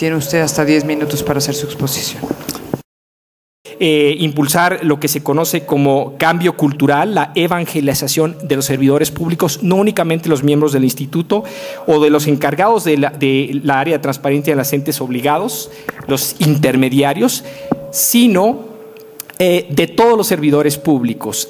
Tiene usted hasta 10 minutos para hacer su exposición. Impulsar lo que se conoce como cambio cultural, la evangelización de los servidores públicos, no únicamente los miembros del instituto o de los encargados de la área de transparencia de los entes obligados, los intermediarios, sino de todos los servidores públicos.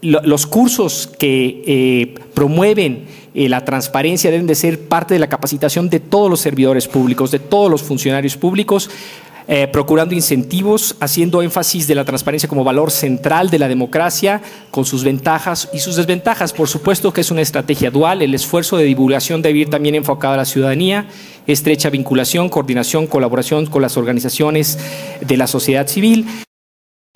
Los cursos que promueven la transparencia deben de ser parte de la capacitación de todos los servidores públicos, de todos los funcionarios públicos, procurando incentivos, haciendo énfasis de la transparencia como valor central de la democracia, con sus ventajas y sus desventajas. Por supuesto que es una estrategia dual. El esfuerzo de divulgación debe ir también enfocado a la ciudadanía, estrecha vinculación, coordinación, colaboración con las organizaciones de la sociedad civil.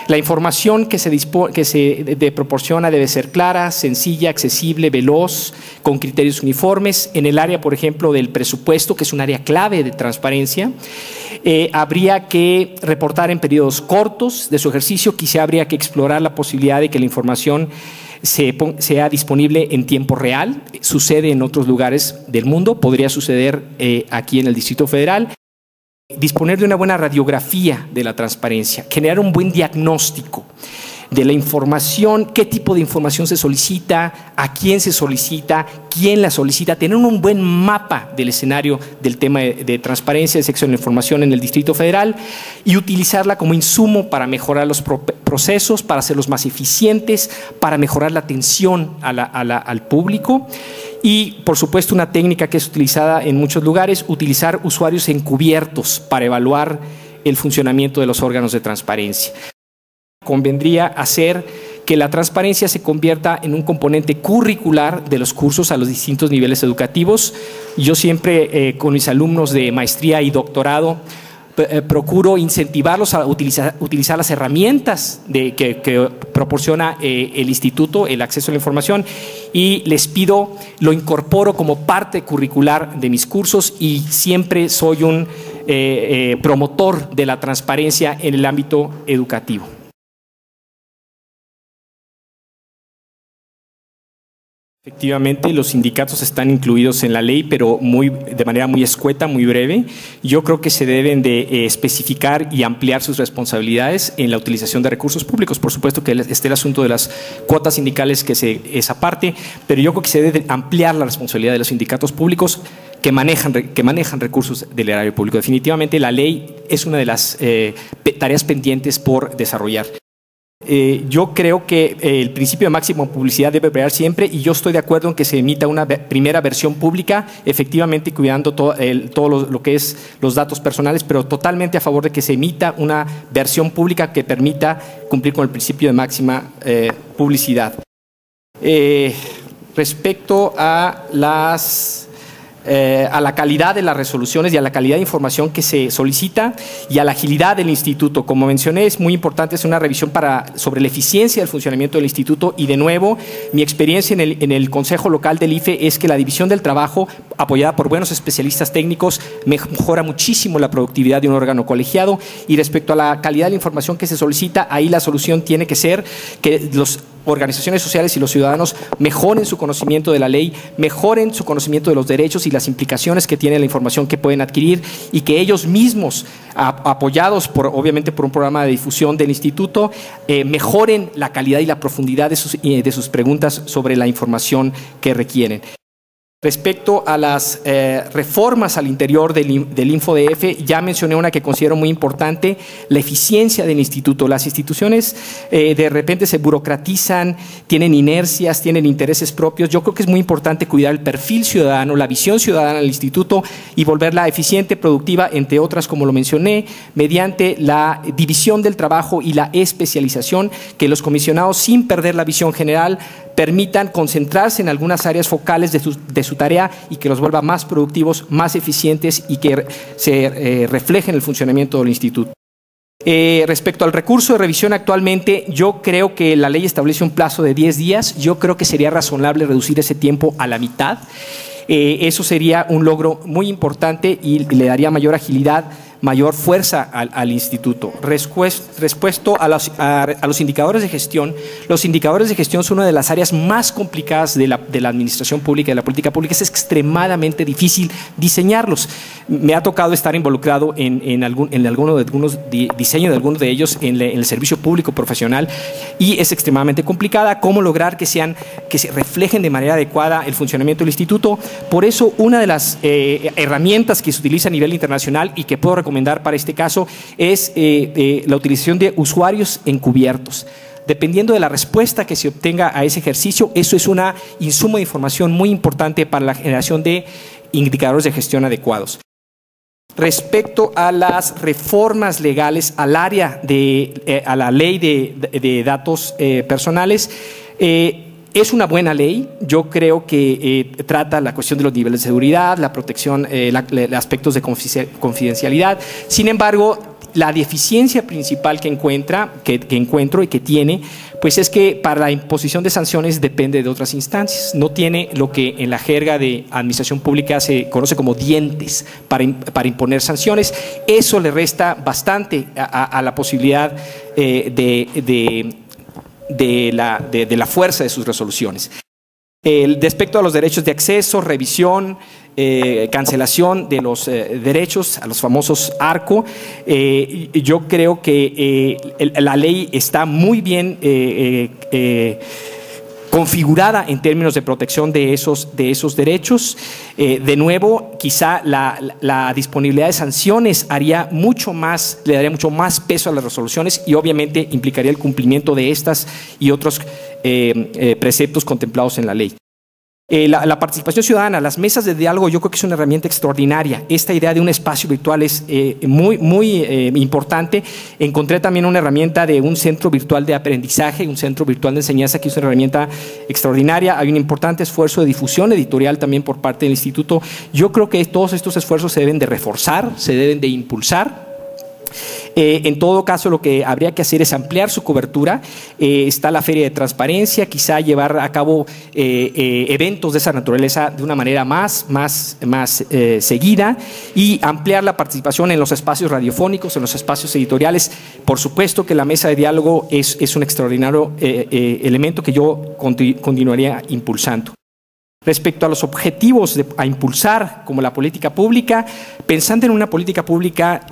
La información que se proporciona debe ser clara, sencilla, accesible, veloz, con criterios uniformes. En el área, por ejemplo, del presupuesto, que es un área clave de transparencia, habría que reportar en periodos cortos de su ejercicio. Quizá habría que explorar la posibilidad de que la información sea disponible en tiempo real. Sucede en otros lugares del mundo, podría suceder aquí en el Distrito Federal. Disponer de una buena radiografía de la transparencia, generar un buen diagnóstico de la información, qué tipo de información se solicita, a quién se solicita, quién la solicita, tener un buen mapa del escenario del tema de transparencia, de acceso a la información en el Distrito Federal y utilizarla como insumo para mejorar los procesos, para hacerlos más eficientes, para mejorar la atención al público. Y, por supuesto, una técnica que es utilizada en muchos lugares, utilizar usuarios encubiertos para evaluar el funcionamiento de los órganos de transparencia. Convendría hacer que la transparencia se convierta en un componente curricular de los cursos a los distintos niveles educativos. Yo siempre, con mis alumnos de maestría y doctorado, procuro incentivarlos a utilizar las herramientas que proporciona el instituto, el acceso a la información, y les pido, lo incorporo como parte curricular de mis cursos y siempre soy un promotor de la transparencia en el ámbito educativo. Efectivamente, los sindicatos están incluidos en la ley, pero de manera muy escueta, muy breve. Yo creo que se deben de especificar y ampliar sus responsabilidades en la utilización de recursos públicos. Por supuesto que esté el asunto de las cuotas sindicales, que es aparte, pero yo creo que se debe ampliar la responsabilidad de los sindicatos públicos que manejan recursos del erario público. Definitivamente la ley es una de las tareas pendientes por desarrollar. Yo creo que el principio de máxima publicidad debe operar siempre y yo estoy de acuerdo en que se emita una primera versión pública, efectivamente cuidando todo lo que es los datos personales, pero totalmente a favor de que se emita una versión pública que permita cumplir con el principio de máxima publicidad. Respecto a la calidad de las resoluciones y a la calidad de información que se solicita y a la agilidad del instituto. Como mencioné, es muy importante hacer una revisión sobre la eficiencia del funcionamiento del instituto y, de nuevo, mi experiencia en el Consejo Local del IFE es que la división del trabajo, apoyada por buenos especialistas técnicos, mejora muchísimo la productividad de un órgano colegiado. Y respecto a la calidad de la información que se solicita, ahí la solución tiene que ser que las organizaciones sociales y los ciudadanos mejoren su conocimiento de la ley, mejoren su conocimiento de los derechos y las implicaciones que tiene la información que pueden adquirir y que ellos mismos, apoyados obviamente por un programa de difusión del instituto, mejoren la calidad y la profundidad de sus preguntas sobre la información que requieren. Respecto a las reformas al interior del InfoDF, ya mencioné una que considero muy importante, la eficiencia del instituto. Las instituciones de repente se burocratizan, tienen inercias, tienen intereses propios. Yo creo que es muy importante cuidar el perfil ciudadano, la visión ciudadana del instituto y volverla eficiente, productiva, entre otras, como lo mencioné, mediante la división del trabajo y la especialización, que los comisionados, sin perder la visión general, permitan concentrarse en algunas áreas focales de su tarea y que los vuelva más productivos, más eficientes y que se refleje en el funcionamiento del instituto. Respecto al recurso de revisión, actualmente yo creo que la ley establece un plazo de 10 días. Yo creo que sería razonable reducir ese tiempo a la mitad. Eso sería un logro muy importante y le daría mayor agilidad, mayor fuerza al instituto. Respecto a los indicadores de gestión, los indicadores de gestión son una de las áreas más complicadas de la administración pública, de la política pública. Es extremadamente difícil diseñarlos. Me ha tocado estar involucrado en diseño de algunos de ellos en el servicio público profesional, y es extremadamente complicada cómo lograr que se reflejen de manera adecuada el funcionamiento del instituto. Por eso, una de las herramientas que se utiliza a nivel internacional y que puedo recomendar para este caso es la utilización de usuarios encubiertos. Dependiendo de la respuesta que se obtenga a ese ejercicio, eso es un insumo de información muy importante para la generación de indicadores de gestión adecuados. Respecto a las reformas legales al área a la ley de datos personales, es una buena ley. Yo creo que trata la cuestión de los niveles de seguridad, la protección, aspectos de confidencialidad. Sin embargo, la deficiencia principal que encuentro y que tiene, pues es que para la imposición de sanciones depende de otras instancias. No tiene lo que en la jerga de administración pública se conoce como dientes para imponer sanciones. Eso le resta bastante a la posibilidad de la fuerza de sus resoluciones. Respecto a los derechos de acceso, revisión, cancelación de los derechos, a los famosos ARCO, yo creo que la ley está muy bien configurada en términos de protección de esos derechos. De nuevo, quizá la disponibilidad de sanciones le daría mucho más peso a las resoluciones y obviamente implicaría el cumplimiento de estas y otros preceptos contemplados en la ley. La participación ciudadana, las mesas de diálogo, yo creo que es una herramienta extraordinaria. Esta idea de un espacio virtual es muy importante. Encontré también una herramienta de un centro virtual de aprendizaje, un centro virtual de enseñanza, que es una herramienta extraordinaria. Hay un importante esfuerzo de difusión editorial también por parte del instituto. Yo creo que todos estos esfuerzos se deben de reforzar, se deben de impulsar. En todo caso, lo que habría que hacer es ampliar su cobertura. Está la Feria de Transparencia, quizá llevar a cabo eventos de esa naturaleza de una manera más seguida, y ampliar la participación en los espacios radiofónicos, en los espacios editoriales. Por supuesto que la mesa de diálogo es un extraordinario elemento que yo continuaría impulsando. Respecto a los objetivos a impulsar como la política pública, pensando en una política pública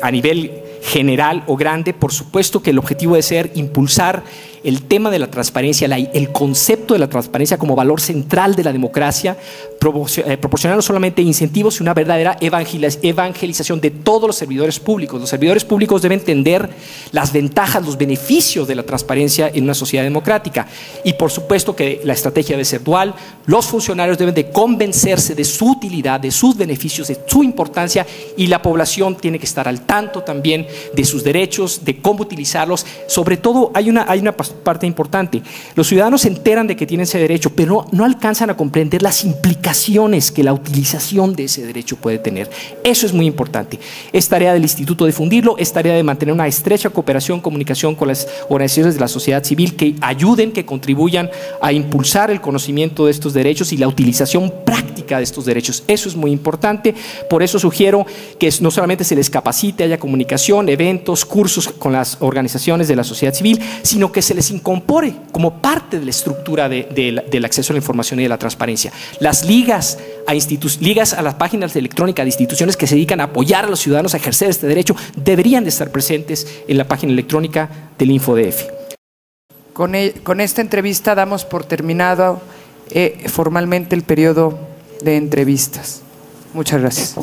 a nivel general o grande, por supuesto que el objetivo debe ser impulsar el tema de la transparencia, el concepto de la transparencia como valor central de la democracia, proporcionar no solamente incentivos, sino una verdadera evangelización de todos los servidores públicos. Los servidores públicos deben entender las ventajas, los beneficios de la transparencia en una sociedad democrática. Y por supuesto que la estrategia debe ser dual. Los funcionarios deben de convencerse de su utilidad, de sus beneficios, de su importancia, y la población tiene que estar al tanto también de sus derechos, de cómo utilizarlos. Sobre todo hay una parte importante. Los ciudadanos se enteran de que tienen ese derecho, pero no alcanzan a comprender las implicaciones que la utilización de ese derecho puede tener. Eso es muy importante. Es tarea del instituto difundirlo, es tarea de mantener una estrecha cooperación, comunicación con las organizaciones de la sociedad civil que ayuden, que contribuyan a impulsar el conocimiento de estos derechos y la utilización práctica de estos derechos. Eso es muy importante. Por eso sugiero que no solamente se les capacite, haya comunicación, eventos, cursos con las organizaciones de la sociedad civil, sino que se les incorpore como parte de la estructura del acceso a la información y de la transparencia. Las ligas a las páginas electrónicas de instituciones que se dedican a apoyar a los ciudadanos a ejercer este derecho deberían de estar presentes en la página electrónica del InfoDF. Con esta entrevista damos por terminado formalmente el periodo de entrevistas. Muchas gracias.